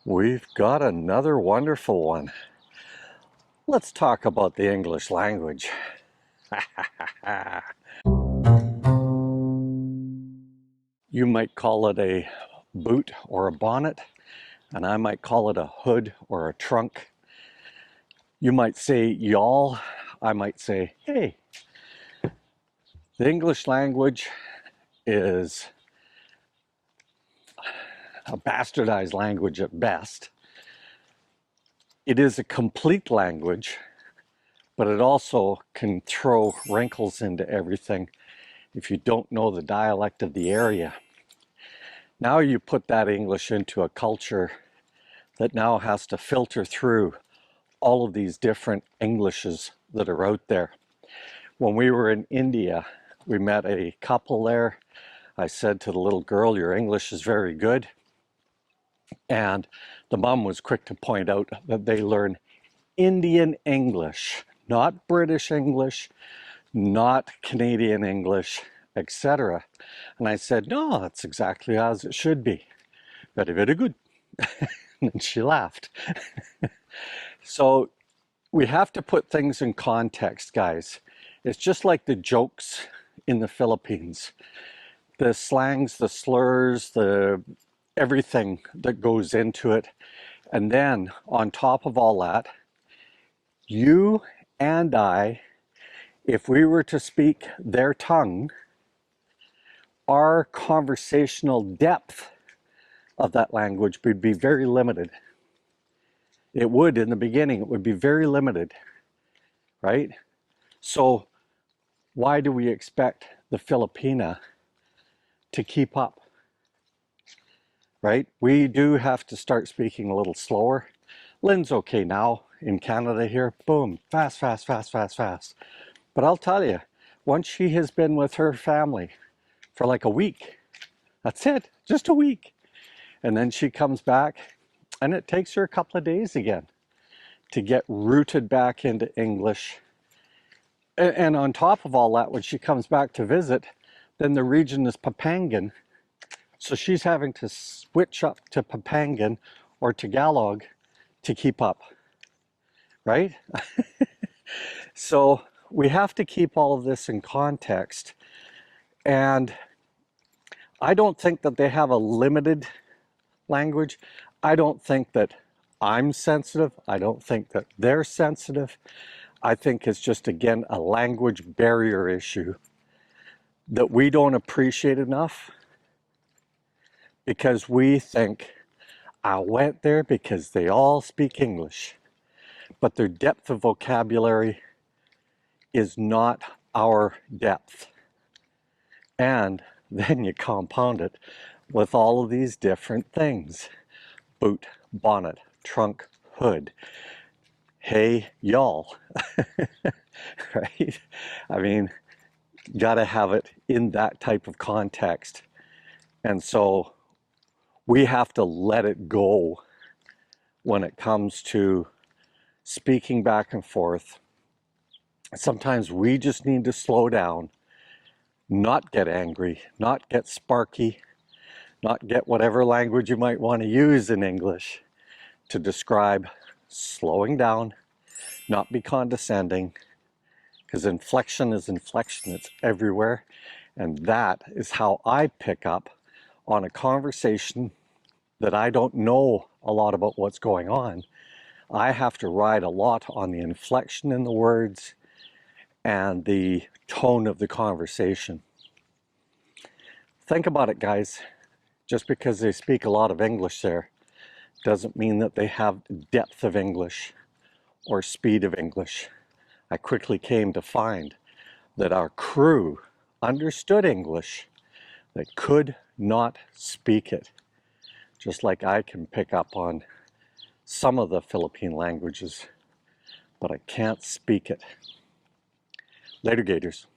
We've got another wonderful one. Let's talk about the English language. You might call it a boot or a bonnet, and I might call it a hood or a trunk. You might say y'all, I might say hey. The English language is a bastardized language at best. It is a complete language, but it also can throw wrinkles into everything if you don't know the dialect of the area. Now you put that English into a culture that now has to filter through all of these different Englishes that are out there. When we were in India, we met a couple there. I said to the little girl, "Your English is very good." And the mom was quick to point out that they learn Indian English, not British English, not Canadian English, etc. And I said, "No, that's exactly as it should be. Very, very good." And she laughed. So we have to put things in context, guys. It's just like the jokes in the Philippines. The slangs, the slurs, the everything that goes into it. And then on top of all that, you and I, if we were to speak their tongue, our conversational depth of that language would be very limited. It would, in the beginning, it would be very limited, right? So why do we expect the Filipina to keep up, right? We do have to start speaking a little slower. Lynn's okay now in Canada here, boom, fast, fast, fast, fast, fast. But I'll tell you, once she has been with her family for like a week, that's it, just a week. And then she comes back and it takes her a couple of days again to get rooted back into English. And on top of all that, when she comes back to visit, then the region is Papangan. So she's having to switch up to Papangan or Tagalog to keep up, right? So we have to keep all of this in context. And I don't think that they have a limited language. I don't think that I'm sensitive. I don't think that they're sensitive. I think it's just, again, a language barrier issue that we don't appreciate enough because we think, I went there because they all speak English, but their depth of vocabulary is not our depth. And then you compound it with all of these different things. Boot, bonnet, trunk, hood. Hey, y'all. Right? I mean, gotta have it in that type of context. And so we have to let it go when it comes to speaking back and forth. Sometimes we just need to slow down, not get angry, not get sparky, not get whatever language you might want to use in English to describe slowing down, not be condescending, because inflection is inflection, it's everywhere. And that is how I pick up on a conversation that I don't know a lot about what's going on. I have to ride a lot on the inflection in the words and the tone of the conversation. Think about it, guys. Just because they speak a lot of English there doesn't mean that they have depth of English or speed of English. I quickly came to find that our crew understood English. They could not speak it. Just like I can pick up on some of the Philippine languages, but I can't speak it. Later, Gators.